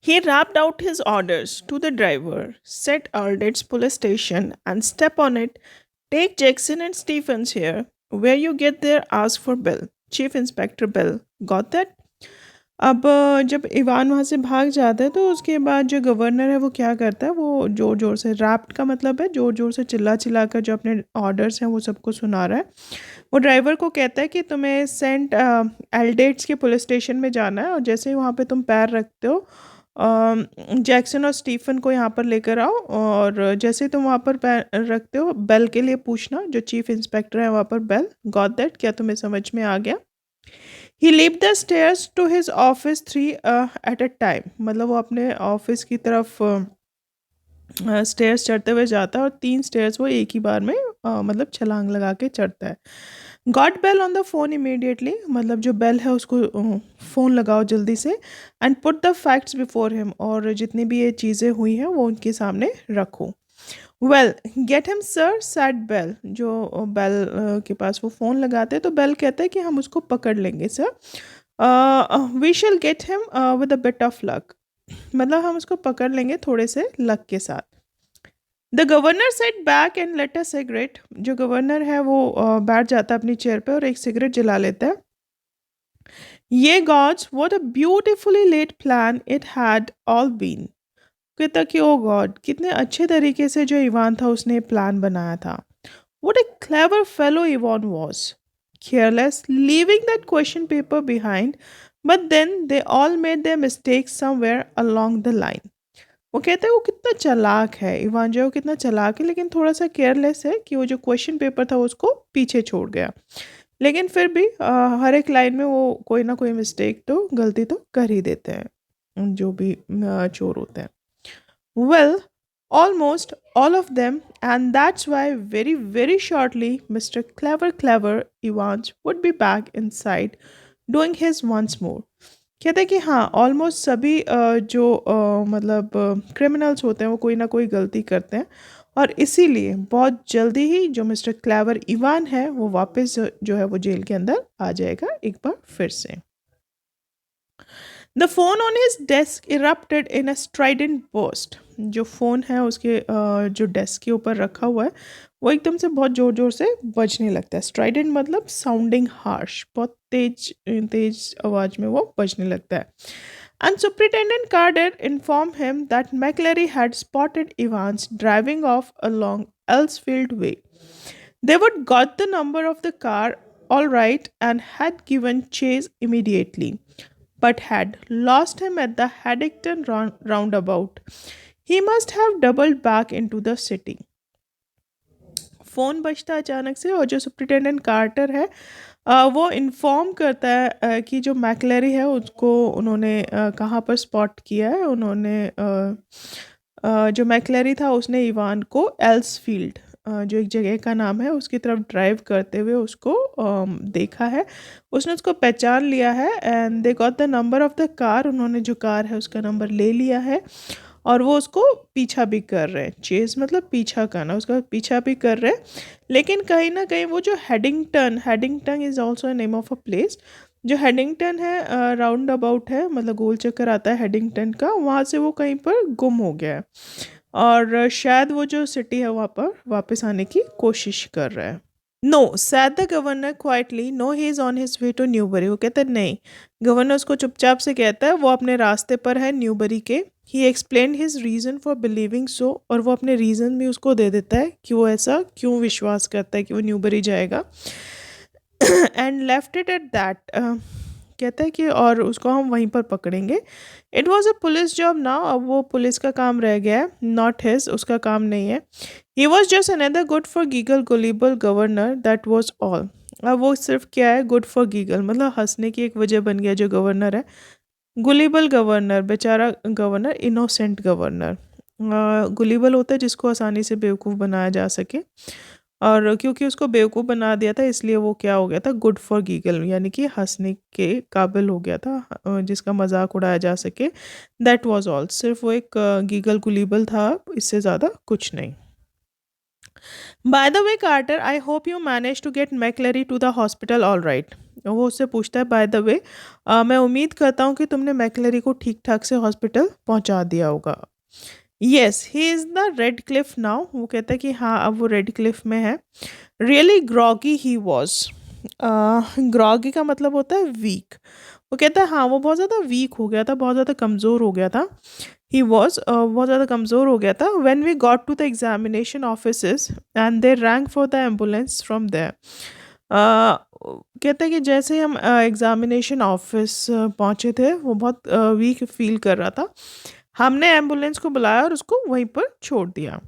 He rapped out his orders to the driver, set Aldous police station and step on it. Take Jackson and Stephens here. Where you get there, ask for Bill. Chief Inspector Bill. Got that? अब जब Ivan वहाँ से भाग जाता है तो उसके बाद जो गवर्नर है वो क्या करता है, वो ज़ोर ज़ोर से, रैप्ट का मतलब है ज़ोर ज़ोर से चिल्ला चिल्ला कर जो अपने ऑर्डर्स हैं वो सबको सुना रहा है। वो ड्राइवर को कहता है कि तुम्हें सेंट एल्डेट्स के पुलिस स्टेशन में जाना है और जैसे ही वहाँ पे तुम पैर रखते हो जैक्सन और स्टीफन को यहाँ पर लेकर आओ और जैसे ही तुम वहाँ पर पैर रखते हो बेल के लिए पूछना, जो चीफ इंस्पेक्टर है वहाँ पर, बेल। Got that? क्या तुम्हें समझ में आ गया? He leap the stairs to his office three at a time, मतलब वो अपने ऑफिस की तरफ स्टेयर्स चढ़ते हुए जाता है और 3 स्टेयर्स वो एक ही बार में मतलब छलांग लगा के चढ़ता है। Got Bell on the phone immediately, मतलब जो बेल है उसको फ़ोन लगाओ जल्दी से, and put the facts before him, और जितनी भी ये चीज़ें हुई हैं वो उनके सामने रखो। Well get him sir, said Bell. जो बेल के पास वो फ़ोन लगाते हैं तो बेल कहता है कि हम उसको पकड़ लेंगे sir, we shall get him with a bit of luck, मतलब हम उसको पकड़ लेंगे थोड़े से लक के साथ। The governor set back and let a cigarette, जो गवर्नर है वो बैठ जाता है अपनी चेयर पे और एक सिगरेट जला लेता है। ये God's what a beautifully laid plan it had all been, कहता कि ओ गॉड, कितने अच्छे तरीके से जो इवान था उसने प्लान बनाया था। What a clever fellow Evan was, careless leaving that question paper behind, but then they all made their mistakes somewhere along the line. वो कहते हैं वो कितना चालाक है, इवान जो है वो कितना चालाक है, लेकिन थोड़ा सा केयरलेस है कि वो जो क्वेश्चन पेपर था वो उसको पीछे छोड़ गया। लेकिन फिर भी हर एक लाइन में वो कोई ना कोई मिस्टेक तो, गलती तो कर ही देते हैं जो भी चोर होते हैं। Well almost all of them, and that's why very very shortly Mr. Clever Evans would be back inside doing his once more। कहते हैं कि हाँ, ऑलमोस्ट सभी जो मतलब क्रिमिनल्स होते हैं वो कोई ना कोई गलती करते हैं और इसीलिए बहुत जल्दी ही जो मिस्टर क्लेवर इवान है वो वापस जो है वो जेल के अंदर आ जाएगा एक बार फिर से। The phone on his desk erupted in a Strident burst, जो फ़ोन है उसके जो डेस्क के ऊपर रखा हुआ है वो एकदम से बहुत ज़ोर ज़ोर से बजने लगता है। स्ट्राइडेंट मतलब साउंडिंग हार्श, बहुत तेज तेज आवाज़ में वो बजने लगता है। And Superintendent Carter informed him that McClary had spotted Evans driving off along Elsfield Way. They would got the number of the car all right and had given chase immediately, but had lost him at the Haddington roundabout. He must have doubled back into the city। Phone बजता अचानक से और जो superintendent quarter है वो inform करता है कि जो मैकलरी है उसको उन्होंने कहाँ पर स्पॉट किया है। उन्होंने जो मैकलरी था उसने इवान को एल्सफील्ड, जो एक जगह का नाम है, उसकी तरफ ड्राइव करते हुए उसको देखा है। उसने उसको पहचान लिया है and they got the number of the car, उन्होंने जो कार है उसका नंबर ले लिया है और वो उसको पीछा भी कर रहे हैं। चेज़ मतलब पीछा करना, उसका पीछा भी कर रहे हैं। लेकिन कहीं न कहीं वो जो Headington, Headington is also a name of a place, जो हेडिंगटन है राउंड अबाउट है, मतलब गोल चक्कर आता है हेडिंगटन का, वहाँ से वो कहीं पर गुम हो गया है और शायद वो जो सिटी है वहाँ पर वापस आने की कोशिश कर रहा है। No said the governor quietly, no he is on his way to Newbury, वो कहते हैं नहीं। गवर्नर उसको चुपचाप से कहता है वो अपने रास्ते पर है न्यूबरी के। He explain his reason for believing so, और वो अपने रीज़न भी उसको दे देता है कि वो ऐसा क्यों विश्वास करता है कि वो न्यूबरी जाएगा। And left it at that, कहता है कि और उसको हम वहीं पर पकड़ेंगे। It was a police job now, अब वो पुलिस का काम रह गया है, नॉट हिज, उसका काम नहीं है। He was just another good for giggle gullible governor, that was all. अब वो सिर्फ क्या है, गुड फॉर गीगल मतलब हंसने की एक वजह बन गया जो गवर्नर है। गुलिबल गवर्नर, बेचारा गवर्नर, इनोसेंट गवर्नर। गुलिबल होता है जिसको आसानी से बेवकूफ़ बनाया जा सके, और क्योंकि उसको बेवकूफ़ बना दिया था इसलिए वो क्या हो गया था, गुड फॉर गीगल, यानी कि हंसने के काबिल हो गया था, जिसका मजाक उड़ाया जा सके। दैट वाज ऑल, सिर्फ वो एक गीगल गुलिबल था, इससे ज़्यादा कुछ नहीं। By the way Carter, I hope you manage to get McLeary to the hospital all right. वो उससे पूछता है, बाय द वे, मैं उम्मीद करता हूँ कि तुमने मैकलरी को ठीक ठाक से हॉस्पिटल पहुँचा दिया होगा। Yes, he is the red Cliff now. वो कहता है कि हाँ, अब वो रेड क्लिफ में है। Really groggy he was. Groggy का मतलब होता है वीक। वो कहता है हाँ, वो बहुत ज़्यादा वीक हो गया था, बहुत ज़्यादा कमज़ोर हो गया था। ही वॉज बहुत ज़्यादा कमज़ोर हो गया था। When we got to the examination offices and they rang for the ambulance from there. कहते हैं कि जैसे ही हम एग्जामिनेशन ऑफिस पहुँचे थे, वो बहुत वीक फील कर रहा था। हमने एम्बुलेंस को बुलाया और उसको वहीं पर छोड़ दिया।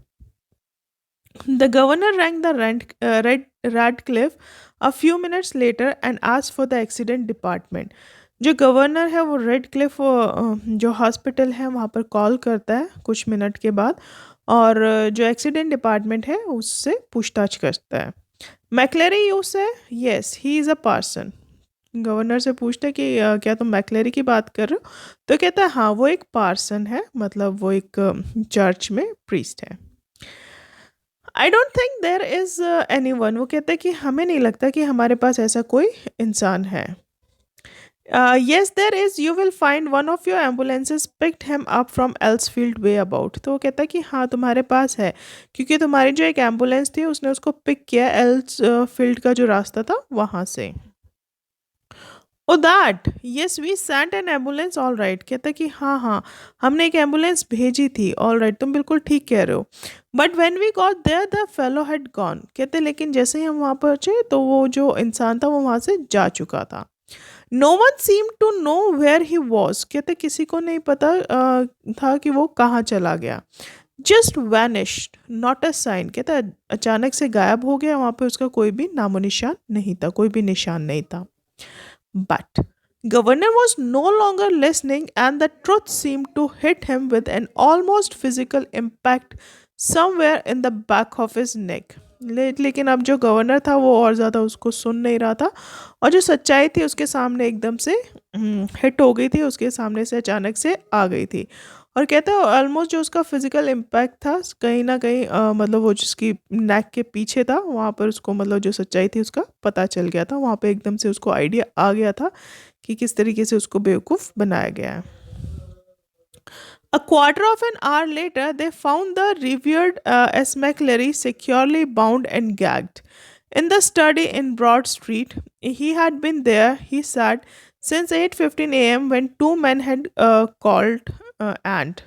The governor rang the Red Radcliffe a few minutes later and asked for the accident department. जो गवर्नर है वो रेड क्लिफ जो हॉस्पिटल है वहाँ पर कॉल करता है कुछ मिनट के बाद, और जो एक्सीडेंट डिपार्टमेंट है उससे पूछताछ करता है। मैकलेरी यू से, yes he is a person. Governor से पूछता है कि क्या तुम मैकलेरी की बात कर रहे हो? तो कहता है हाँ, वो एक पार्सन है, मतलब वो एक चर्च में प्रीस्ट है। I don't think there is any one. वो कहते हैं कि हमें नहीं लगता कि हमारे पास ऐसा कोई इंसान है। Yes there is, you will find one of your ambulances picked him up from Elsfield way about. तो वो कहता है कि हाँ, तुम्हारे पास है, क्योंकि तुम्हारी जो एक एम्बुलेंस थी उसने उसको पिक किया एल्स फील्ड का जो रास्ता था वहाँ से। Oh that, yes we sent an ambulance all right. कहता है कि हाँ हाँ, हमने एक एम्बुलेंस भेजी थी, ऑल राइट, तुम बिल्कुल ठीक कह रहे हो। But when we got there the fellow had gone. कहते लेकिन जैसे ही हम वहाँ पहुँचे तो वो जो इंसान था वो वहाँ से जा चुका था। No one seem to know where he was. कहते किसी को नहीं पता था कि वो कहाँ चला गया। Just vanished not a sign. कहता अचानक से गायब हो गया, वहाँ पे उसका कोई भी नामो निशान नहीं था, कोई भी निशान नहीं था। But Governor was no longer listening, and the truth seemed to hit him with an almost physical impact somewhere in the back of his neck. लेकिन अब जो गवर्नर था वो और ज़्यादा उसको सुन नहीं रहा था, और जो सच्चाई थी उसके सामने एकदम से हिट हो गई थी, उसके सामने से अचानक से आ गई थी। और कहते हैं ऑलमोस्ट जो उसका फिजिकल इम्पैक्ट था कहीं ना कहीं मतलब वो जिसकी नेक के पीछे था वहाँ पर उसको, मतलब जो सच्चाई थी उसका पता चल गया था। वहाँ पे एकदम से उसको आइडिया आ गया था कि किस तरीके से उसको बेवकूफ़ बनाया गया है। A quarter of an hour later, they found the revered S. McLeary securely bound and gagged. In the study in Broad Street, he had been there, he said, since 8:15 a.m. when two men had called and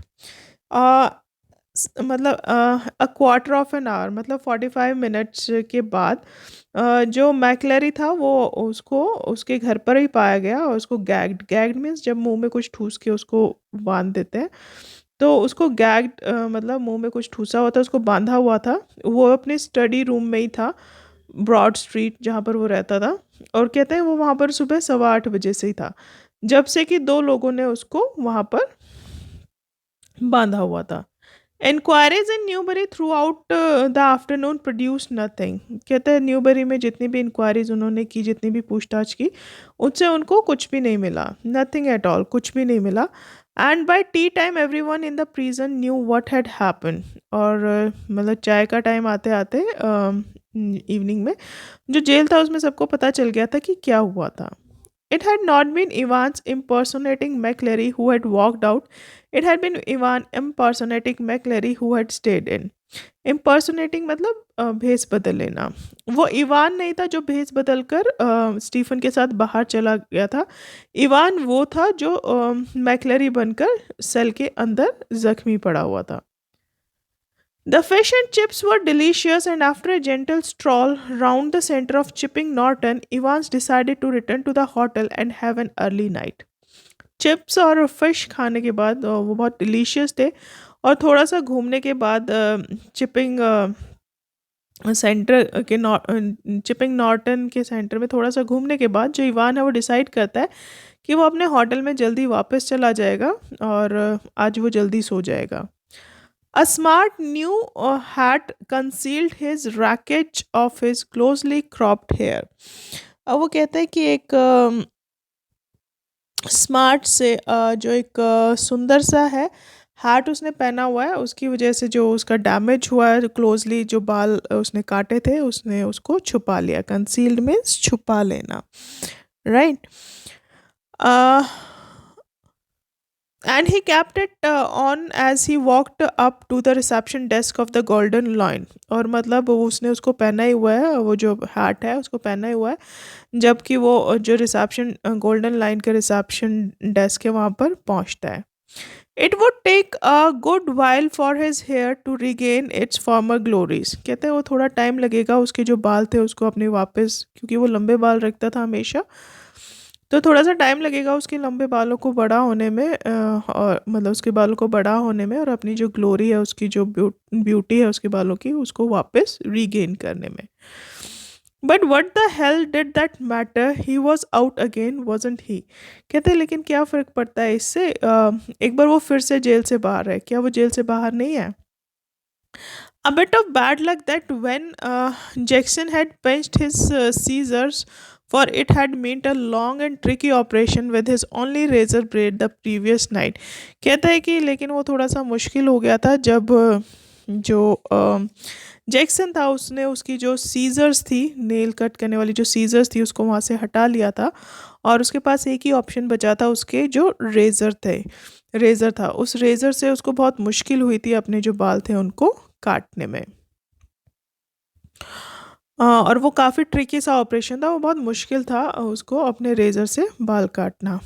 मतलब a quarter of an hour मतलब 45 minutes के बाद जो मैकलरी था वो उसको उसके घर पर ही पाया गया, और उसको गैग्ड, गैग्ड मीन्स जब मुंह में कुछ ठूस के उसको बांध देते हैं, तो उसको गैग्ड मतलब मुंह में कुछ ठूसा हुआ था, उसको बांधा हुआ था। वो अपने स्टडी रूम में ही था, ब्रॉड स्ट्रीट जहाँ पर वो रहता था। और कहते हैं वो वहाँ पर सुबह 8:15 बजे से ही था, जब से कि दो लोगों ने उसको वहाँ पर बांधा हुआ था। Inquiries in Newbury throughout the afternoon produce nothing. कहते हैं न्यूबरी में जितनी भी इंक्वायरीज उन्होंने की, जितनी भी पूछताछ की, उससे उनको कुछ भी नहीं मिला, नथिंग एट ऑल, कुछ भी नहीं मिला। And by tea time every one in the prison knew what had happen. और मतलब चाय का टाइम आते आते इवनिंग में जो जेल था उसमें सबको पता चल गया था कि क्या हुआ था। It had not been Evans impersonating McLary who had walked out. It had been Ivan impersonating McLary who had stayed in. Impersonating मतलब भेस बदल लेना। वो इवान नहीं था जो भेस बदल कर स्टीफन के साथ बाहर चला गया था। इवान वो था जो मैकलरी बनकर सेल के अंदर जख्मी पड़ा हुआ था। The fish and chips were delicious, and after a gentle stroll round the center of Chipping Norton, Evans decided to return to the hotel and have an early night. Chips और fish खाने के बाद वो बहुत delicious थे, और थोड़ा सा घूमने के बाद चिपिंग सेंटर के चिपिंग नॉर्टन के सेंटर में थोड़ा सा घूमने के बाद जो इवान है वो डिसाइड करता है कि वो अपने होटल में जल्दी वापस चला जाएगा, और आज वो जल्दी सो जाएगा। A smart new hat concealed his wreckage of his closely cropped hair. अब वो कहता है कि एक स्मार्ट से जो एक सुंदर सा है हैट उसने पहना हुआ है, उसकी वजह से जो उसका डैमेज हुआ है, क्लोजली जो बाल उसने काटे थे उसने उसको छुपा लिया। कंसील्ड मीन्स छुपा लेना, right. And he kept it on as he walked up to the reception desk of the Golden Lion। और मतलब उसने उसको पहना ही हुआ है, वो जो हैट है उसको पहना ही हुआ है, जबकि वो जो रिसेप्शन गोल्डन लाइन के रिसेप्शन डेस्क है वहाँ पर पहुँचता है। It would take a good while for his hair to regain its former glories. कहते हैं वो थोड़ा टाइम लगेगा उसके जो बाल थे उसको अपने वापस, क्योंकि वो लंबे बाल रखता था हमेशा, तो थोड़ा सा टाइम लगेगा उसके लंबे बालों को बड़ा होने में, और मतलब उसके बालों को बड़ा होने में और अपनी जो ग्लोरी है उसकी जो ब्यूटी है उसके बालों की उसको वापस रीगेन करने में। But what the hell did that matter, he was out again wasn't he. कहते हैं लेकिन क्या फ़र्क पड़ता है इससे, एक बार वो फिर से जेल से बाहर है, क्या वो जेल से बाहर नहीं है? A bit of bad luck that when Jackson had pinched his Caesars, for it had meant a long and tricky operation with his only razor blade the previous night। कहता है कि लेकिन वो थोड़ा सा मुश्किल हो गया था जब जो जैक्सन था उसने उसकी जो सीजर्स थी, नेल कट करने वाली जो सीजर्स थी उसको वहाँ से हटा लिया था, और उसके पास एक ही ऑप्शन बचा था, उसके जो रेज़र था, उस रेज़र से उसको बहुत मुश्किल हुई थी अपने जो बाल थे उनको काटने में। और वो काफ़ी ट्रिकी सा ऑपरेशन था, वो बहुत मुश्किल था उसको अपने रेज़र से बाल काटना।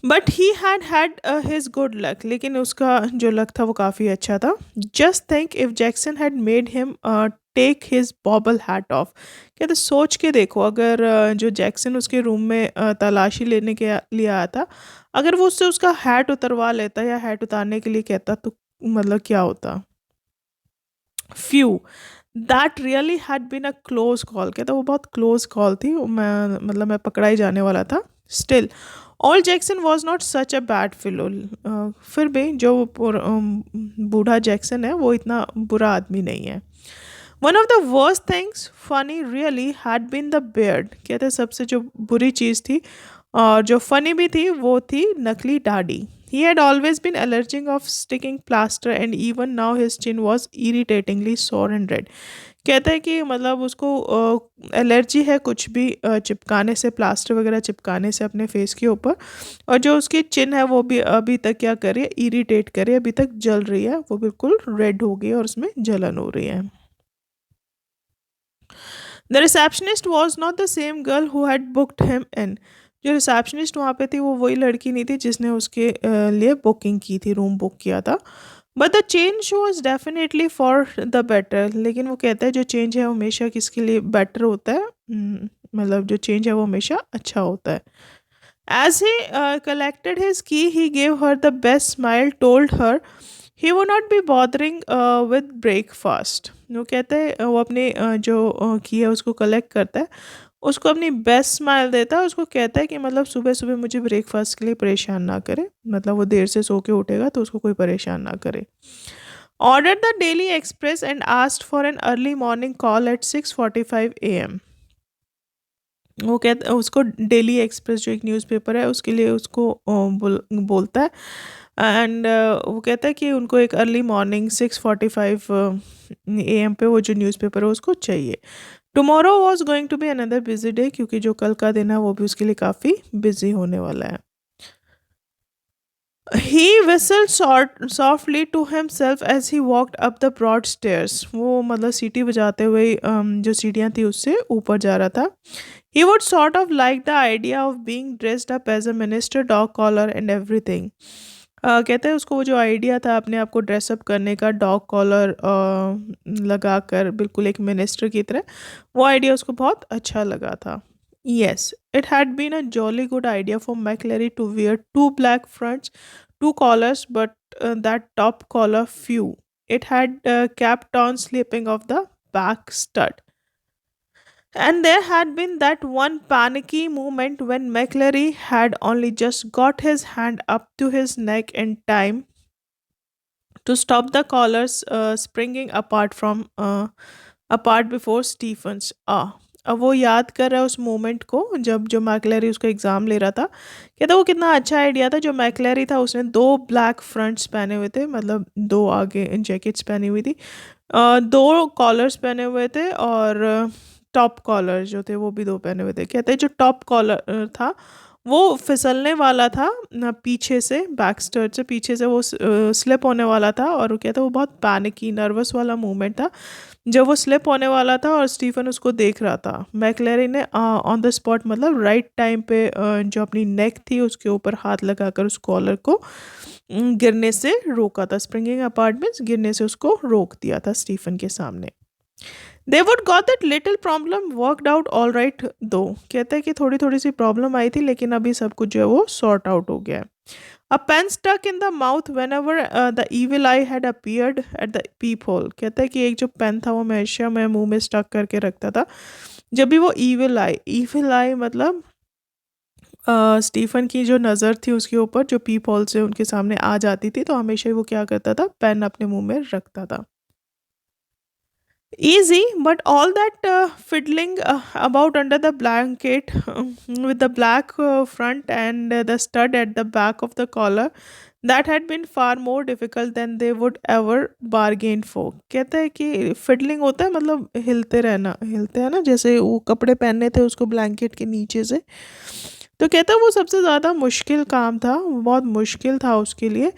But he had had his good luck, लेकिन उसका जो लक था वो काफ़ी अच्छा था। Just think if Jackson had made him take his bobble hat off. कहते सोच के देखो, अगर जो जैक्सन उसके रूम में तलाशी लेने के लिए आया था, अगर वो उससे उसका हैट उतरवा लेता या हैट उतारने के लिए कहता तो मतलब क्या होता। Phew that really had been a close call. कहता वो बहुत क्लोज कॉल थी, मैं मतलब मैं पकड़ा ही जाने वाला था। Still all Jackson was not such a bad fellow. फिर भी जो बूढ़ा जैक्सन है वो इतना बुरा आदमी नहीं है। One of the worst things funny really had been the beard. कहते सबसे जो बुरी चीज़ थी और जो फनी भी थी वो थी नकली दाढ़ी। He had always been allergic of sticking plaster and even now his chin was irritatingly sore and red। कहता है कि मतलब उसको एलर्जी है कुछ भी चिपकाने से, प्लास्टर वगैरह चिपकाने से अपने फेस के ऊपर, और जो उसकी चिन है वो भी अभी तक क्या कर रही है, इरिटेट कर रही है, अभी तक जल रही है, वो बिल्कुल रेड हो गई है और उसमें जलन हो रही है। The receptionist was not the same girl who had booked him in. जो रिसेप्शनिस्ट वहाँ पे थी वो वही लड़की नहीं थी जिसने उसके लिए बुकिंग की थी, रूम बुक किया था। But the change was definitely for the better. लेकिन वो कहता है जो चेंज है वो हमेशा किसके लिए बेटर होता है, मतलब जो चेंज है वो हमेशा अच्छा होता है। As he collected his key, he gave her the best smile, told her he would not be bothering with breakfast। वो कहते हैं वो अपने जो की है उसको कलेक्ट करता है, उसको अपनी बेस्ट स्माइल देता है, उसको कहता है कि मतलब सुबह सुबह मुझे ब्रेकफास्ट के लिए परेशान ना करे, मतलब वो देर से सो के उठेगा तो उसको कोई परेशान ना करे। Order the daily express and asked for an early morning call at 6:45 AM। वो कहता उसको डेली एक्सप्रेस जो एक न्यूज़पेपर है उसके लिए उसको बोलता है, एंड वो कहता है कि उनको एक अर्ली मॉर्निंग 6:45 AM पे वो जो न्यूज़पेपर है उसको चाहिए। Tomorrow was going to be another busy day, क्योंकि जो कल का दिन है वो भी उसके लिए काफ़ी बिजी होने वाला है। He whistled softly to himself as he walked up the broad stairs। वो मतलब सीटी बजाते हुए जो सीढ़ियाँ थी उससे ऊपर जा रहा था। He would sort of like the idea of being dressed up as a minister, dog collar and everything। कहते हैं उसको वो जो आइडिया था अपने आप को ड्रेसअप करने का, डॉग कॉलर लगा कर बिल्कुल एक मिनिस्टर की तरह, वो आइडिया उसको बहुत अच्छा लगा था। Yes, it had been a jolly good idea for McClary to wear two black fronts, two collars, but that top collar few. It had kept on slipping off the back stud. And there had been that one panicky moment when McClary had only just got his hand up to his neck in time to stop the collars springing apart before Stephen's. अब वो याद कर रहा है उस moment को जब जो मैकलैरी उसका एग्ज़ाम ले रहा था। कहता वो कितना अच्छा आइडिया था। जो मैकलैरी था उसने 2 ब्लैक फ्रंट्स पहने हुए थे, मतलब 2 आगे जैकेट्स पहनी हुई थी। 2 कॉलर्स पहने हुए थे और टॉप कॉलर जो थे वो भी 2 पहने हुए थे। कहते हैं जो टॉप कॉलर था वो फिसलने वाला था पीछे से, बैक स्टर्ट से पीछे से वो स्लिप होने वाला था, और वो कहता है वो बहुत पैनिकी नर्वस वाला मोमेंट था जब वो स्लिप होने वाला था और स्टीफन उसको देख रहा था। मैकलैरी ने ऑन द स्पॉट, मतलब राइट टाइम पे जो अपनी नेक थी उसके ऊपर हाथ लगाकर उस कॉलर को गिरने से रोका था। स्प्रिंगिंग अपार्ट मीन्स गिरने से उसको रोक दिया था स्टीफन के सामने। They would got that little problem worked out all right दो। कहते हैं कि थोड़ी थोड़ी सी प्रॉब्लम आई थी लेकिन अभी सब कुछ जो है वो सॉर्ट आउट हो गया है। A pen stuck in the mouth whenever the evil eye had appeared at the peephole. कहता है कि एक जो पेन था वो हमेशा मैं मुंह में स्टक करके रखता था जब भी वो ईविल आई मतलब स्टीफन की जो नज़र थी उसके ऊपर जो पीप होल से उनके सामने आ जाती थी, तो हमेशा ही वो क्या करता था, पेन अपने मुंह में रखता था। Easy, but all that fiddling about under the blanket with the black front and the stud at the back of the collar, that had been far more difficult than they would ever bargain for. कहते हैं कि fiddling होता है मतलब हिलते रहना, हिलते हैं ना, जैसे वो कपड़े पहनने थे उसको ब्लैंकेट के नीचे से। तो कहता है वो सबसे ज़्यादा मुश्किल काम था, बहुत मुश्किल था उसके लिए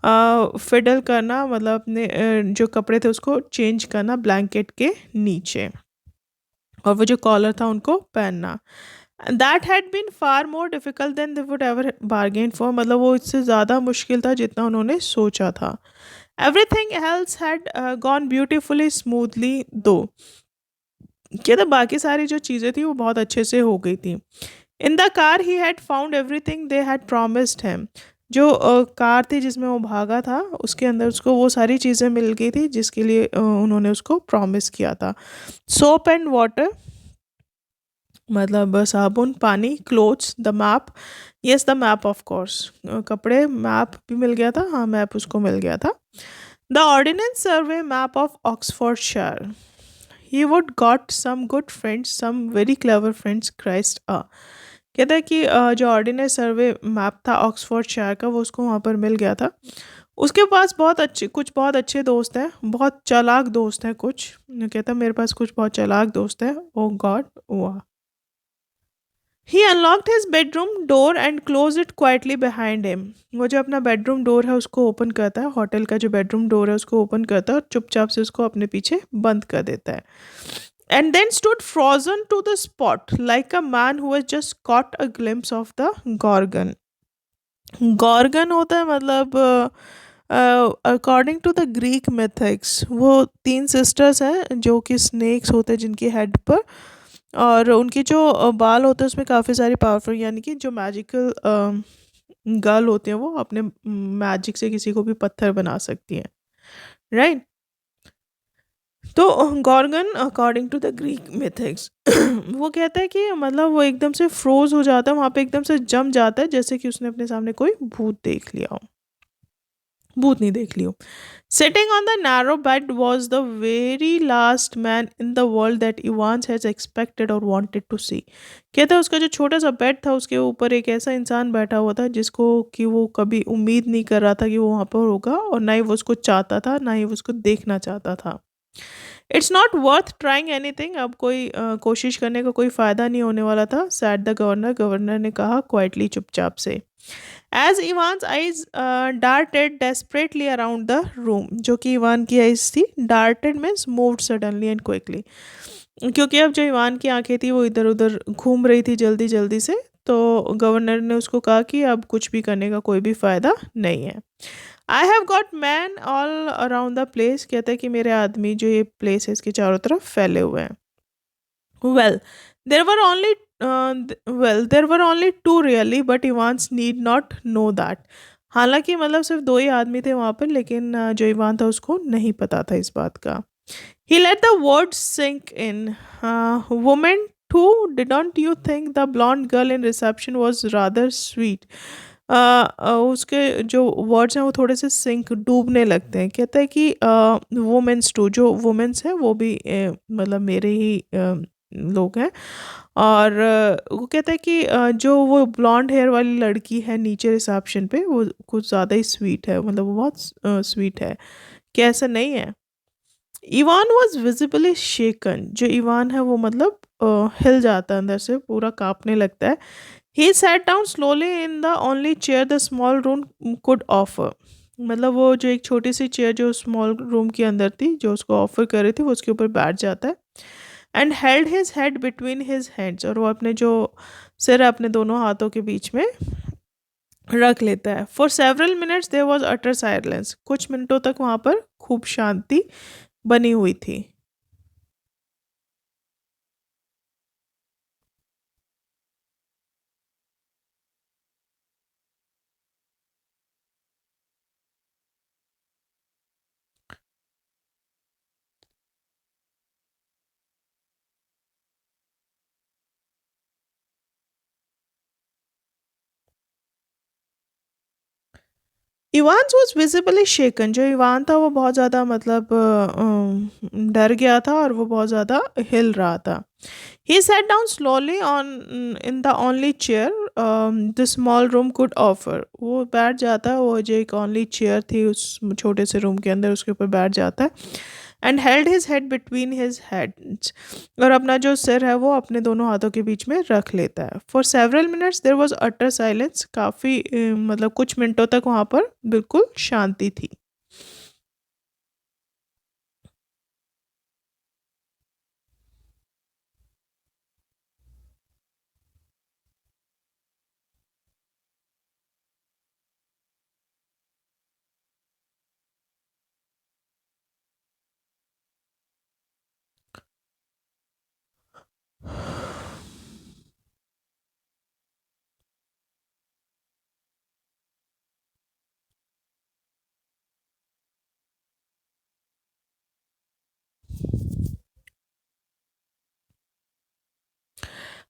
फिडल करना, मतलब अपने जो कपड़े थे उसको चेंज करना ब्लैंकेट के नीचे, और वो जो कॉलर था उनको पहनना। That had been far more difficult than they would ever bargain for, मतलब वो इससे ज़्यादा मुश्किल था जितना उन्होंने सोचा था। Everything else had gone beautifully smoothly दो। क्या था, बाकी सारी जो चीज़ें थी वो बहुत अच्छे से हो गई थी। In the car he had found everything they had promised him. जो कार थी जिसमें वो भागा था उसके अंदर उसको वो सारी चीज़ें मिल गई थी जिसके लिए उन्होंने उसको प्रॉमिस किया था। सोप एंड वाटर, मतलब साबुन, पानी, clothes, the map, yes the map of course, कपड़े, मैप भी मिल गया था, हाँ मैप उसको मिल गया था। The ordnance survey map of Oxfordshire. He would got some good friends, some very clever friends, Christ कहता है कि जो ऑर्डिनेंस सर्वे मैप था ऑक्सफोर्डशायर का वो उसको वहाँ पर मिल गया था। उसके पास कुछ बहुत अच्छे दोस्त हैं, बहुत चालाक दोस्त हैं कुछ। कहता है मेरे पास कुछ बहुत चालाक दोस्त हैं। ओ गॉड, वाह। He unlocked his bedroom door and close it quietly behind him. वो जो अपना बेडरूम डोर है उसको ओपन करता है, होटल का जो बेडरूम डोर है उसको ओपन करता है और चुपचाप से उसको अपने पीछे बंद कर देता है। And then stood frozen to the spot like a man who has just caught a glimpse of the Gorgon. Gorgon होता है मतलब according to the Greek mythics वो 3 सिस्टर्स हैं जो कि स्नेक्स होते हैं जिनकी हेड पर, और उनके जो बाल होते हैं उसमें काफ़ी सारी पावरफुल, यानी कि जो मैजिकल गर्ल होते हैं वो अपने मैजिक से किसी को भी पत्थर बना सकती हैं, राइट। तो Gorgon according to the Greek mythics वो कहता है कि मतलब वो एकदम से फ्रोज हो जाता है वहाँ पे, एकदम से जम जाता है जैसे कि उसने अपने सामने कोई भूत देख लिया हो, भूत नहीं देख लियो। Sitting on the narrow bed was the very last man in the world that Evans has expected or wanted to see. कहता है उसका जो छोटा सा बेड था उसके ऊपर एक ऐसा इंसान बैठा हुआ था जिसको कि वो कभी उम्मीद नहीं कर रहा था कि वो वहाँ पर होगा, और ना ही वो उसको चाहता था, ना ही वो उसको देखना चाहता था। It's not worth trying anything, अब कोई कोशिश करने का कोई फ़ायदा नहीं होने वाला था, सैड द गवर्नर, गवर्नर ने कहा क्वाइटली, चुपचाप से। As Evans eyes darted desperately around the room, जो कि इवान की आइज थी, darted means moved suddenly and quickly, क्योंकि अब जो इवान की आंखें थी वो इधर उधर घूम रही थी जल्दी जल्दी से, तो गवर्नर ने उसको कहा कि अब कुछ भी करने का कोई भी फ़ायदा नहीं है। I have got man all around the place, कहते हैं कि मेरे आदमी जो ये प्लेस है इसके चारों तरफ फैले हुए हैं। Well there were only there were only 2 really but Evans need not know that. हालांकि मतलब सिर्फ 2 ही आदमी थे वहाँ पर, लेकिन जो इवान था उसको नहीं पता था इस बात का। He let the words sink in. Women too, didn't you think the blonde girl in reception was rather sweet. उसके जो वर्ड्स हैं वो थोड़े से सिंक, डूबने लगते हैं। कहता है कि वुमेन्स टू, जो वुमेन्स हैं वो भी मतलब मेरे ही लोग हैं। और वो कहता है कि जो वो ब्लॉन्ड हेयर वाली लड़की है नीचे रिसेप्शन पे, वो कुछ ज़्यादा ही स्वीट है, मतलब वो बहुत स्वीट है। क्या ऐसा नहीं है? इवान वॉज विजिबली शेकन। जो इवान है वो मतलब हिल जाता है अंदर से, पूरा कांपने लगता है। He sat down slowly in the only chair the small room could offer. मतलब वो जो एक छोटी सी चेयर जो स्मॉल रूम के अंदर थी, जो उसको ऑफर कर रही थी, वो उसके ऊपर बैठ जाता है। And held his head between his hands, और वो अपने जो सिर है अपने दोनों हाथों के बीच में रख लेता है। For several minutes there was utter silence. कुछ मिनटों तक वहाँ पर खूब शांति बनी हुई थी। इवान वॉज विजिबली शेकन। जो इवान था वो बहुत ज़्यादा मतलब डर गया था, और वो बहुत ज़्यादा हिल रहा था। ही sat down slowly on in the only chair the small room could offer। वो बैठ जाता है, वो जो एक only chair थी उस छोटे से रूम के अंदर, उसके ऊपर बैठ जाता है। And held his head between his hands, और अपना जो सिर है वो अपने दोनों हाथों के बीच में रख लेता है। For several minutes there was utter silence. काफ़ी मतलब कुछ मिनटों तक वहाँ पर बिल्कुल शांति थी।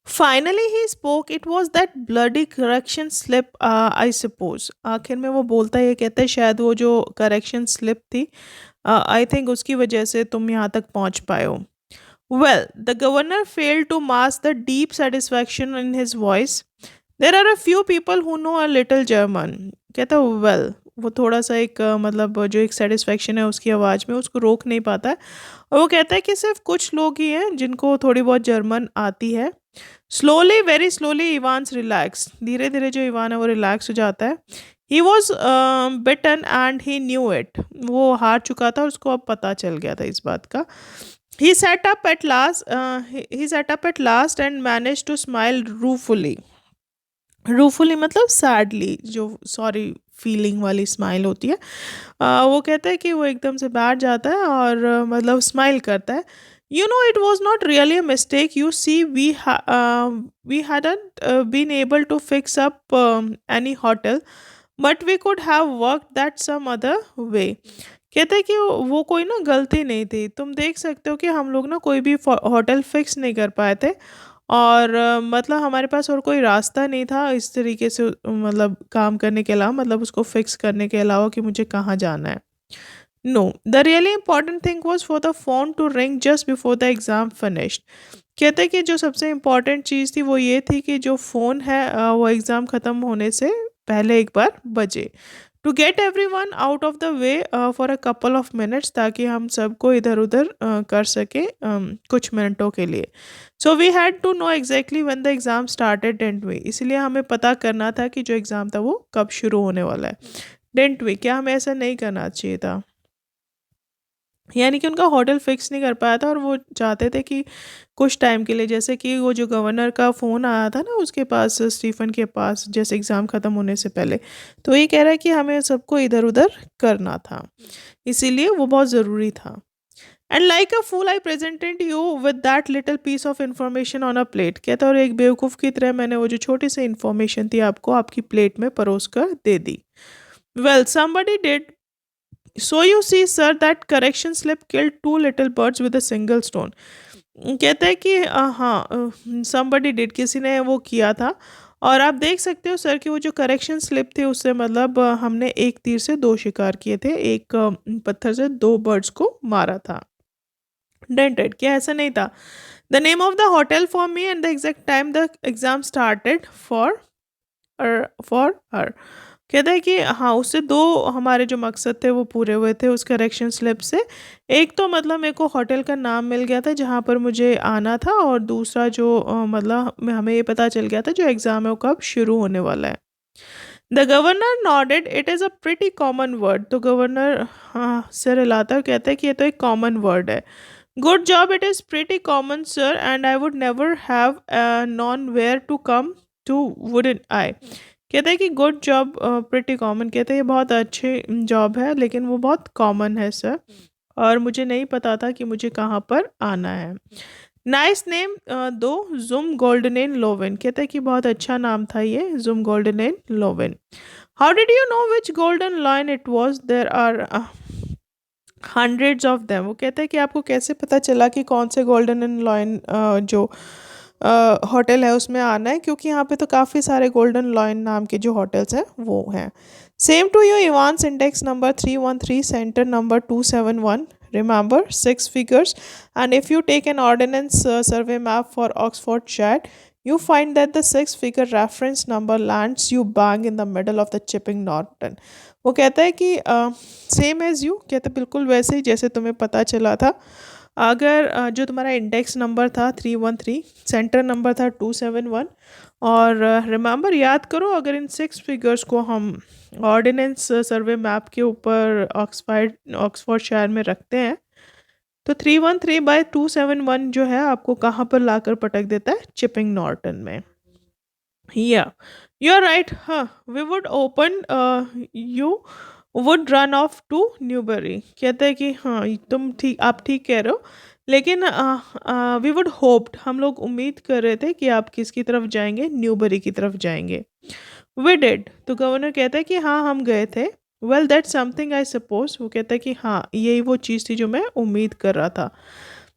Finally he spoke. It was that bloody correction slip I suppose. आखिर में वो बोलता है, ये कहता है शायद वो जो करेक्शन स्लिप थी, आई थिंक उसकी वजह से तुम यहाँ तक पहुँच पाए हो। Well the governor failed to mask the deep satisfaction in his voice. There are a few people who know a little German. कहता है वेल, वो थोड़ा सा एक मतलब जो एक सेटिस्फैक्शन है उसकी आवाज़ में, उसको रोक नहीं पाता है। और वो कहता है कि सिर्फ कुछ लोग ही हैं जिनको थोड़ी बहुत जर्मन आती है। Slowly, very slowly Evans relax. धीरे धीरे जो इवान है वो रिलैक्स हो जाता है। He was beaten and he knew it. वो हार चुका था और उसको अब पता चल गया था इस बात का। He sat up at last. He sat up at last and managed to smile ruefully. रूफुली मतलब सैडली, जो सॉरी फीलिंग वाली स्माइल होती है। वो कहता है कि वो एकदम से बैठ जाता है और मतलब स्माइल करता है। You know it was not really a mistake. You see we hadn't been able to fix up any hotel, but we could have worked that some other way। कहते हैं कि वो कोई ना गलती नहीं थी। तुम देख सकते हो कि हम लोग ना कोई भी होटल फिक्स नहीं कर पाए थे, और मतलब हमारे पास और कोई रास्ता नहीं था इस तरीके से मतलब काम करने के अलावा, मतलब उसको फिक्स करने के अलावा कि मुझे कहाँ जाना है। No, the really important thing was for the phone to ring just before the exam finished. कहते हैं कि जो सबसे इम्पॉर्टेंट चीज़ थी वो ये थी कि जो फ़ोन है वो एग्ज़ाम ख़त्म होने से पहले एक बार बजे, to get everyone out of the way for a couple of minutes, ताकि हम सबको इधर उधर कर सके कुछ मिनटों के लिए। So we had to know exactly when the exam started didn't we. इसलिए हमें पता करना था कि जो एग्ज़ाम था वो कब शुरू होने वाला है। डेंट वे, क्या हमें ऐसा नहीं करना चाहिए था? यानी कि उनका होटल फिक्स नहीं कर पाया था, और वो चाहते थे कि कुछ टाइम के लिए, जैसे कि वो जो गवर्नर का फ़ोन आया था ना उसके पास, स्टीफ़न के पास, जैसे एग्ज़ाम ख़त्म होने से पहले, तो ये कह रहा है कि हमें सबको इधर-उधर करना था, इसीलिए वो बहुत ज़रूरी था। And like a fool I presented you with that little piece of information on a plate. कहता है और एक बेवकूफ़ की तरह मैंने वो जो छोटी सी इन्फॉर्मेशन थी आपको आपकी प्लेट में परोस कर दे दी। Well somebody did. So you see sir that correction slip killed two little birds with a single stone. कहता है कि हाँ, समबडी डिड, किसी ने वो किया था, और आप देख सकते हो सर कि वो जो करेक्शन स्लिप थी उससे मतलब हमने एक तीर से दो शिकार किए थे, एक पत्थर से दो बर्ड्स को मारा था। डेंटेड, क्या ऐसा नहीं था? The name of the hotel for me and the exact time the exam started for her. कहता है कि हाँ, उससे दो हमारे जो मकसद थे वो पूरे हुए थे उस करेक्शन स्लिप से। एक तो मतलब मेरे को होटल का नाम मिल गया था जहाँ पर मुझे आना था, और दूसरा जो मतलब हमें ये पता चल गया था जो एग्ज़ाम है वो कब शुरू होने वाला है। The governor nodded, it is a pretty common word. तो गवर्नर हाँ सिर हिलाता है, कहता है कि ये तो एक कॉमन वर्ड है। Good job, it is pretty common sir and I would never have known where to come to wooden eye. कहते हैं कि गुड जॉब प्रिटी कॉमन, कहते हैं ये बहुत अच्छी जॉब है लेकिन वो बहुत कॉमन है सर, और मुझे नहीं पता था कि मुझे कहाँ पर आना है। नाइस नेम दो, जुम गोल्डनेन लोवेन। कहते हैं कि बहुत अच्छा नाम था ये, Zum Goldenen Lowen. How did you know which golden line it was, there are hundreds of them. वो कहते हैं कि आपको कैसे पता चला कि कौन से गोल्डन एंड लॉयन जो होटल है उसमें आना है, क्योंकि यहाँ पे तो काफ़ी सारे गोल्डन लॉयन नाम के जो होटल्स हैं वो हैं। Same to you Evans, index number 313, centre number 271, remember 6 figures, and if you take an ordnance survey map for Oxfordshire, you find that the 6 figure reference number lands you bang in the middle of the chipping Norton। वो कहता है कि same as you, कहते बिल्कुल वैसे ही जैसे तुम्हें पता चला था। अगर जो तुम्हारा इंडेक्स नंबर था 313, सेंटर नंबर था 271, और रिमेंबर याद करो, अगर इन 6 फिगर्स को हम ऑर्डिनेंस सर्वे मैप के ऊपर ऑक्सफोर्ड शहर में रखते हैं तो 313/271 जो है आपको कहाँ पर लाकर पटक देता है, चिपिंग नॉर्टन में। Yeah, you're right. Huh. We would open, you would run off to Newbury। कहते हैं कि हाँ आप ठीक कह रहे हो, लेकिन वी वुड होप्ड, हम लोग उम्मीद कर रहे थे कि आप किसकी तरफ जाएंगे, न्यूबरी की तरफ जाएंगे। वी डिड, तो गवर्नर कहता है कि हाँ हम गए थे। Well that something I suppose, वो कहता है कि हाँ यही वो चीज़ थी जो मैं उम्मीद कर रहा था।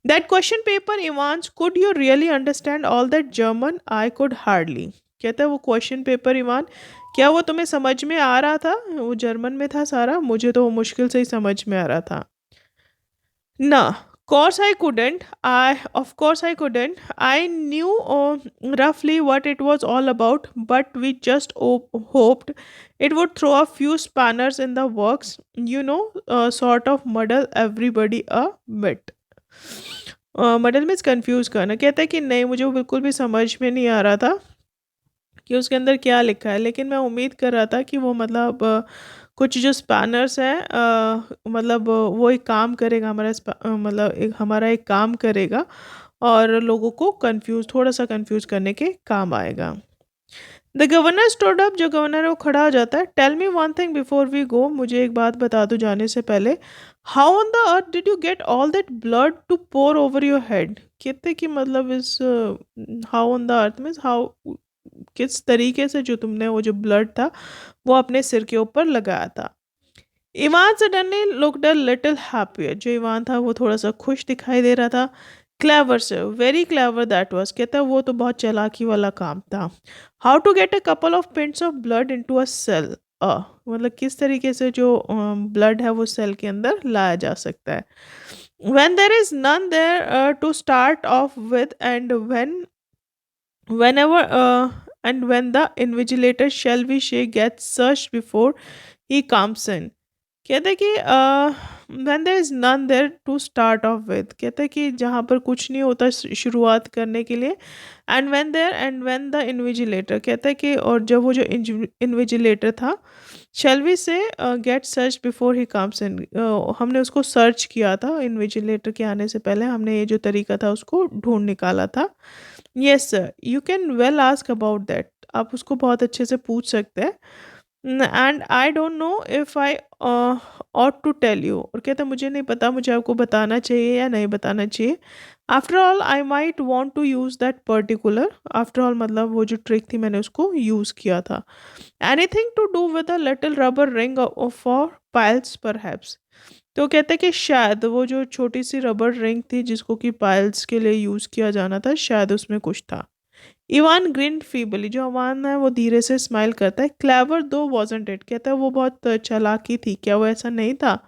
That question paper Evans, could you really understand all that German, I could hardly. कहता है वो क्वेश्चन पेपर ईमान, क्या वो तुम्हें समझ में आ रहा था, वो जर्मन में था सारा, मुझे तो वो मुश्किल से ही समझ में आ रहा था ना। course I couldn't, I of course I couldn't, I knew roughly what it was all about, but we just hoped it would throw a few spanners in the works, sort of muddle everybody a bit। Muddle means confuse करना। कहता है कि नहीं मुझे वो बिल्कुल भी समझ में नहीं आ रहा था कि उसके अंदर क्या लिखा है, लेकिन मैं उम्मीद कर रहा था कि वो मतलब कुछ जो स्पैनर्स हैं मतलब वो एक काम करेगा मतलब हमारा एक काम करेगा और लोगों को थोड़ा सा कंफ्यूज करने के काम आएगा। द गवर्नर स्टूड अप, जो गवर्नर है वो खड़ा हो जाता है। Tell me one thing before we go, मुझे एक बात बता दो जाने से पहले। How on the earth did you get all that blood to pour over your head. कहते कि मतलब इस how on the earth means how, किस तरीके से जो तुमने वो जो ब्लड था वो अपने सिर के ऊपर लगाया था। Evan suddenly looked a little happier, जो इवान था वो थोड़ा सा खुश दिखाई दे रहा था। Clever sir, very clever that was. कहता है वो तो बहुत चालाकी वाला काम था। How to get a couple of pints of blood into a cell, मतलब किस तरीके से जो ब्लड है वो सेल के अंदर लाया जा सकता है। when there is none there to start off with, and whenever and when the invigilator shall we say gets searched before he comes in। कहते हैं कि when there is none there to start off with, कहते हैं कि जहाँ पर कुछ नहीं होता शुरुआत करने के लिए। and when the invigilator, कहता है कि और जब वो जो invigilator था, shall we say get searched before he comes in, हमने उसको सर्च किया था invigilator के आने से पहले, हमने ये जो तरीका था उसको ढूंढ निकाला था। Yes sir, you can well ask about that, आप उसको बहुत अच्छे से पूछ सकते हैं। And I don't know if I ought to tell you, और कहते मुझे नहीं पता मुझे आपको बताना चाहिए या नहीं बताना चाहिए। After all I might want to use that particular, after all मतलब वो जो ट्रिक थी मैंने उसको यूज़ किया था। Anything to do with a little rubber ring for piles perhaps. तो कहते हैं कि शायद वो जो छोटी सी रबर रिंग थी जिसको कि पाइल्स के लिए यूज़ किया जाना था, शायद उसमें कुछ था। इवान ग्रिन फीबली, जो अवान है वो धीरे से स्माइल करता है। क्लेवर दो वॉजंट इट, कहता है वो बहुत चालाकी थी, क्या वो ऐसा नहीं था।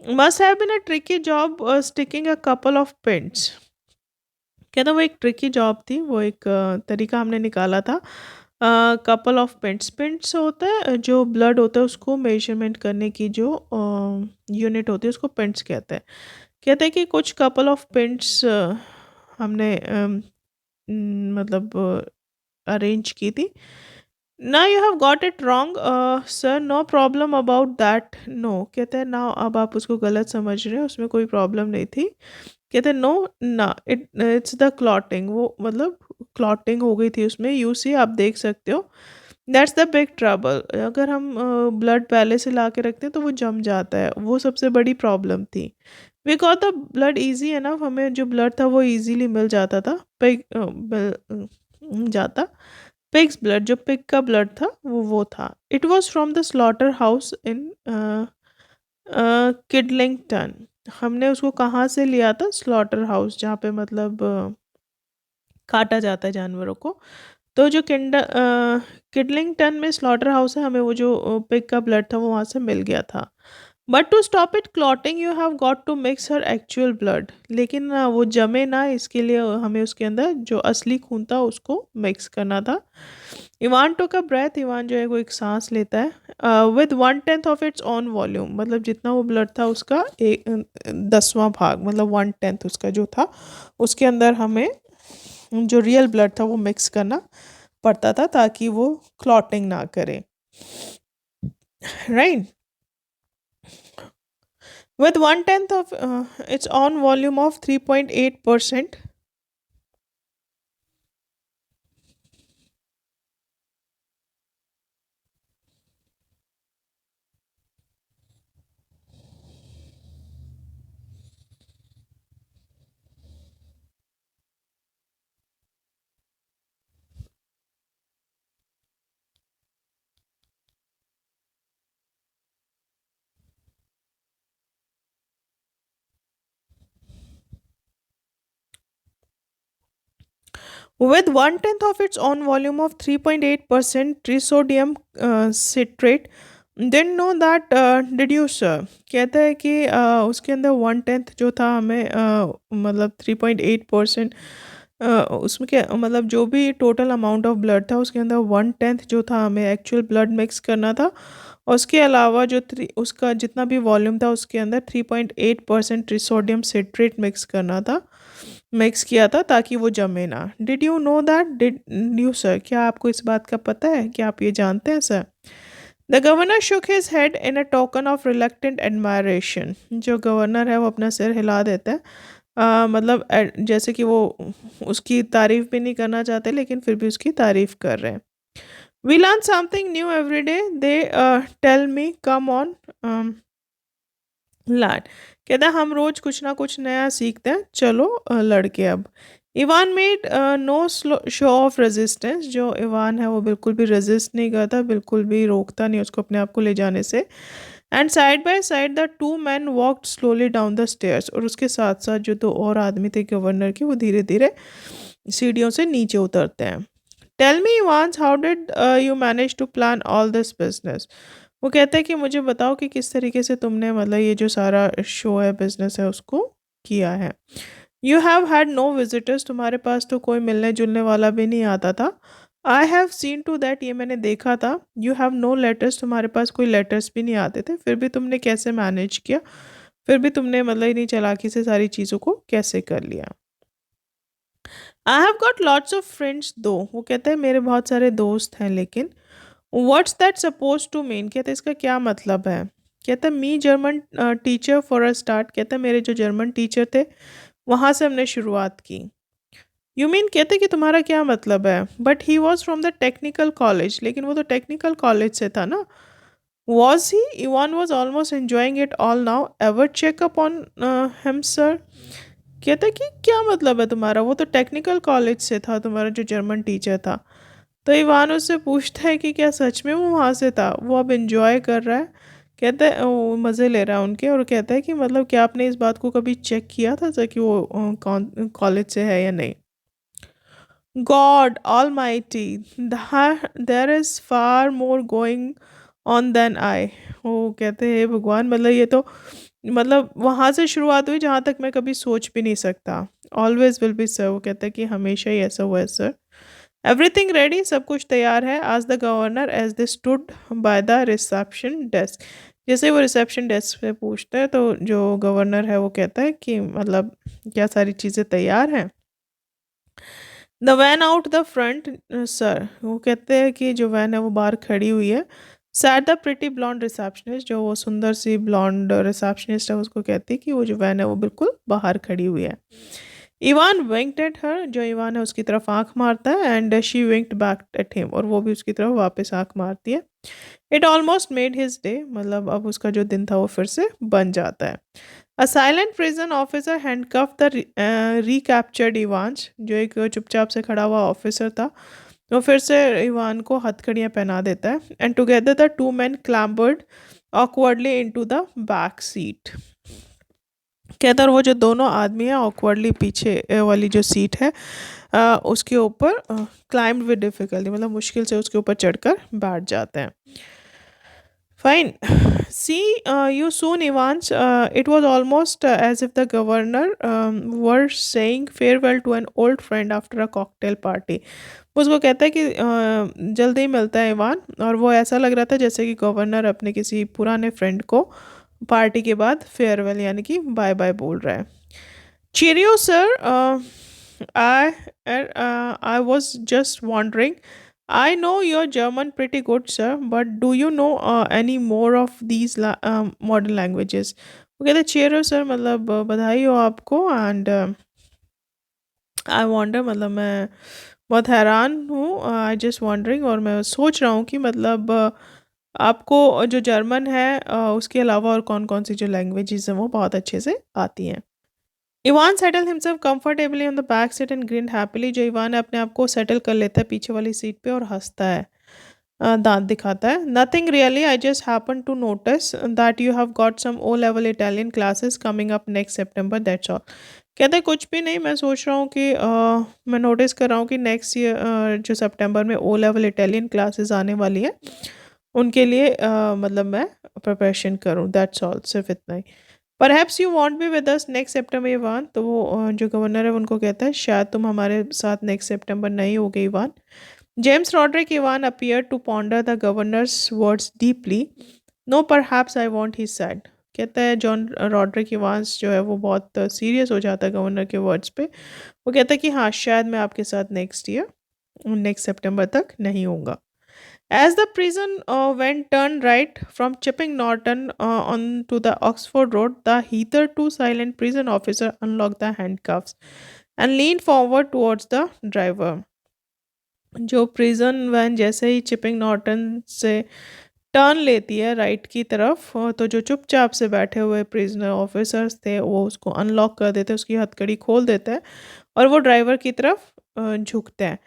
Must have been a tricky job sticking a couple of pints, कहता वो एक ट्रिकी जॉब थी, वो एक तरीका हमने निकाला था। कपल ऑफ पिंट्स, पिंट्स होता है जो ब्लड होता है उसको मेजरमेंट करने की जो यूनिट होती है उसको पिंट्स कहते हैं। कहते हैं कि कुछ कपल ऑफ पिंट्स हमने मतलब अरेंज की थी। ना you have got it wrong sir, no problem about that, no. कहते हैं ना अब आप उसको गलत समझ रहे हो, उसमें कोई प्रॉब्लम नहीं थी। कहते हैं नो, ना इट्स द क्लॉटिंग, वो मतलब क्लॉटिंग हो गई थी उसमें, यू सी आप देख सकते हो। दैट्स द बिग ट्रबल, अगर हम ब्लड पहले से ला के रखते हैं तो वो जम जाता है, वो सबसे बड़ी प्रॉब्लम थी। We got the blood easy enough, हमें जो ब्लड था वो ईजीली मिल जाता था, मिल जाता। पिग्स ब्लड, जो पिग का ब्लड था वो था। It was from the slaughterhouse in Kidlington, हमने उसको कहाँ से लिया था, स्लॉटर हाउस जहाँ पे मतलब काटा जाता है जानवरों को। तो जो किडलिंगटन में स्लॉटर हाउस है, हमें वो जो पिग का ब्लड था वो वहाँ से मिल गया था। But to stop it clotting you have got to mix her actual blood, लेकिन वो जमे ना इसके लिए हमें उसके अंदर जो असली खून था उसको मिक्स करना था। Evan took a breath, Evan जो है वो एक सांस लेता है। With 1/10 of its own volume, मतलब जितना वो ब्लड था उसका एक 10वां भाग, मतलब 1/10 उसका जो था, उसके अंदर हमें जो रियल ब्लड था वो मिक्स करना पड़ता था ताकि वो क्लॉटिंग ना करे, right. With 1/10 of its own volume of 3.8%. With 1/10 of its own volume of 3.8% trisodium citrate, didn't know that, did you sir? कहता है कि उसके अंदर 1/10 जो था हमें मतलब 3.8%, उसमें क्या मतलब जो भी टोटल अमाउंट ऑफ ब्लड था उसके अंदर 1/10 जो था हमें एक्चुअल ब्लड मिक्स करना था। और उसके अलावा जो उसका जितना भी वॉल्यूम था उसके अंदर 3.8% ट्रिसोडियम सिट्रेट मिक्स करना था, मिक्स किया था ताकि वो जमे ना। Did you know that, did you sir, क्या आपको इस बात का पता है, क्या आप ये जानते हैं sir? The governor shook his head in a token of reluctant admiration, जो गवर्नर है वो अपना सिर हिला देता है, मतलब जैसे कि वो उसकी तारीफ भी नहीं करना चाहते लेकिन फिर भी उसकी तारीफ कर रहे हैं। We learn something new every day, they tell me, come on learn. कहता है हम रोज कुछ ना कुछ नया सीखते हैं, चलो लड़के अब। Evan made no show of resistance, जो इवान है वो बिल्कुल भी रेजिस्ट नहीं करता, बिल्कुल भी रोकता नहीं उसको अपने आप को ले जाने से। And side by side the two man walked slowly down the stairs, और उसके साथ साथ जो दो और आदमी थे गवर्नर के वो धीरे धीरे सीढ़ियों से नीचे उतरते हैं। Tell me once, how did you manage to plan all this business, वो कहते हैं कि मुझे बताओ कि किस तरीके से तुमने मतलब ये जो सारा शो है, बिजनेस है, उसको किया है। You have had no visitors, तुम्हारे पास तो कोई मिलने जुलने वाला भी नहीं आता था। I have seen to that, ये मैंने देखा था। यू हैव नो लेटर्स, तुम्हारे पास कोई लेटर्स भी नहीं आते थे, फिर भी तुमने कैसे मैनेज किया, फिर भी तुमने मतलब इतनी चालाकी से सारी चीज़ों को कैसे कर लिया। I have got lots of friends दो, वो कहते हैं मेरे बहुत सारे दोस्त हैं, लेकिन what's that suppose to mean, कहते हैं इसका क्या मतलब है। कहता है me German teacher for a start, कहता है मेरे जो जर्मन टीचर थे वहाँ से हमने शुरुआत की। यू मीन, कहते कि तुम्हारा क्या मतलब है, but he was from the technical college, लेकिन वो तो टेक्निकल कॉलेज से था ना। Was he, Evan was almost enjoying it all now, ever check up on him sir. कहता कि क्या मतलब है तुम्हारा, वो तो टेक्निकल कॉलेज से था तुम्हारा जो जर्मन टीचर था। तो इवान उससे पूछता है कि क्या सच में वो वहाँ से था, वो अब एंजॉय कर रहा है, कहता है वो मज़े ले रहा है उनके, और कहता है कि मतलब क्या आपने इस बात को कभी चेक किया था सर कि वो कौन कॉलेज से है या नहीं। God almighty, there is far more going on than I, वो कहते हैं भगवान मतलब ये तो मतलब वहाँ से शुरुआत हुई जहाँ तक मैं कभी सोच भी नहीं सकता। ऑलवेज़ विल बी सर, वो कहता है कि हमेशा ही ऐसा हुआ है सर। एवरीथिंग रेडी, सब कुछ तैयार है, asked the governor as they stood by the reception desk. जैसे ही वो रिसेप्शन डेस्क पे पूछता है तो जो गवर्नर है वो कहता है कि मतलब क्या सारी चीज़ें तैयार हैं? The van out the front sir, वो कहते हैं कि जो वैन है वो बाहर खड़ी हुई है। Said the pretty blonde receptionist, जो वो सुंदर सी ब्लॉन्ड रिसेप्शनिस्ट है उसको कहती है कि वो जो वैन है वो बिल्कुल बाहर खड़ी हुई है। इवान विंक्ड एट हर, जो इवान है उसकी तरफ आंख मारता है and she winked back at him, और वो भी उसकी तरफ वापस आंख मारती है। It almost made his day, मतलब अब उसका जो दिन था वो फिर से बन जाता है। A silent prison officer handcuff the recaptured Evans, जो एक चुपचाप से खड़ा हुआ ऑफिसर था वो फिर से इवान को हथकड़ियाँ पहना देता है। And together the two man clambered awkwardly into the back seat. कहता है वो जो दोनों आदमी हैं ऑकवर्डली पीछे वाली जो सीट है उसके ऊपर क्लाइम्ब विद डिफिकल्टी, मतलब मुश्किल से उसके ऊपर चढ़कर बैठ जाते हैं। Fine. See you soon, Evans. It was almost as if the governor were saying farewell to an old friend after a cocktail party. वो उसको कहता है कि जल्दी ही मिलता है इवान, और वो ऐसा लग रहा था जैसे कि गवर्नर अपने किसी पुराने फ्रेंड को पार्टी के बाद फेयरवेल यानी कि बाय बाय बोल रहा है। Cheerio, sir. I I was just wondering. I know your German pretty good, sir, but do you know any more of these modern languages? वो कहते cheerio, sir, मतलब बधाई हो आपको, and आई वॉन्डर, मतलब मैं बहुत हैरान हूँ, आई जस्ट वॉन्डरिंग, और मैं सोच रहा हूँ कि मतलब आपको जो जर्मन है उसके अलावा और कौन कौन सी जो लैंग्वेजेस हैं वो बहुत अच्छे से आती हैं। Ivan settle himself comfortably on the back seat and green happily, जो इवान है अपने आप को सेटल कर लेता है पीछे वाली सीट पे और हंसता है, दांत दिखाता है। Nothing really, I just happen to notice that you have got some O level Italian classes coming up next September, that's all. कहते हैं कुछ भी नहीं, मैं सोच रहा हूँ कि मैं नोटिस कर रहा हूँ कि नेक्स्ट ईयर जो सितंबर में ओ लेवल इटालियन क्लासेस आने वाली है उनके लिए मतलब मैं प्रिपरेशन करूँ, दैट्स ऑल, सिर्फ इतना ही। Perhaps you won't be with us next September Evan, तो वो जो गवर्नर है उनको कहता है शायद तुम हमारे साथ नेक्स्ट सेप्टेम्बर नहीं होगे Evan. James Roderick Evan appear to ponder the governor's words deeply. No perhaps I want he said, कहता है जॉन रॉड्रिक इवांस जो है वो बहुत सीरियस हो जाता है गवर्नर के वर्ड्स पे। वो कहता है कि हाँ शायद मैं आपके साथ नेक्स्ट ईयर नेक्स्ट सेप्टेम्बर तक नहीं होऊंगा। As the prison went turned right from Chipping Norton on to the Oxford Road, the hitherto silent prison officer unlocked the handcuffs and leaned forward towards the driver. जो prison van जैसे ही chipping Norton से turn लेती है right की तरफ, तो जो चुपचाप से बैठे हुए प्रिजनर ऑफिसर्स थे वो उसको अनलॉक कर देते हैं, उसकी हथकड़ी खोल देते हैं और वो ड्राइवर की तरफ झुकते हैं।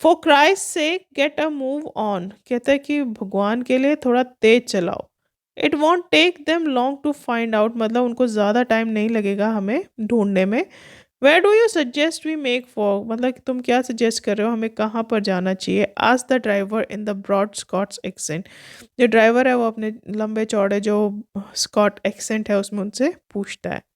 For Christ sake get a move on, कहते हैं कि भगवान के लिए थोड़ा तेज चलाओ। It won't take them long to find out, मतलब उनको ज़्यादा टाइम नहीं लगेगा हमें ढूंढने में। Where do you suggest we make for, मतलब कि तुम क्या सजेस्ट कर रहे हो हमें कहाँ पर जाना चाहिए। आज the driver in the broad Scots accent, जो ड्राइवर है वो अपने लंबे चौड़े जो स्कॉट एक्सेंट है उसमें उनसे पूछता है।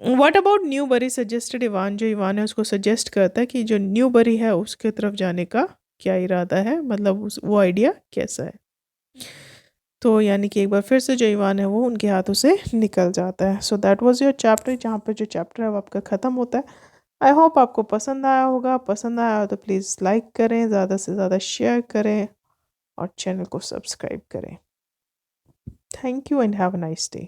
व्हाट अबाउट न्यू बरी, सजेस्टेड इवान, जो इवान है उसको सजेस्ट करता है कि जो न्यू बरी है उसके तरफ जाने का क्या इरादा है, मतलब वो आइडिया कैसा है। तो यानी कि एक बार फिर से जो इवान है वो उनके हाथों से निकल जाता है। So that was your chapter, जहाँ पे जो चैप्टर है वो आपका ख़त्म होता है। आई होप आपको पसंद आया होगा, पसंद आया हो तो प्लीज़ लाइक करें, ज़्यादा से ज़्यादा शेयर करें और चैनल को सब्सक्राइब करें। Thank you and have a nice day.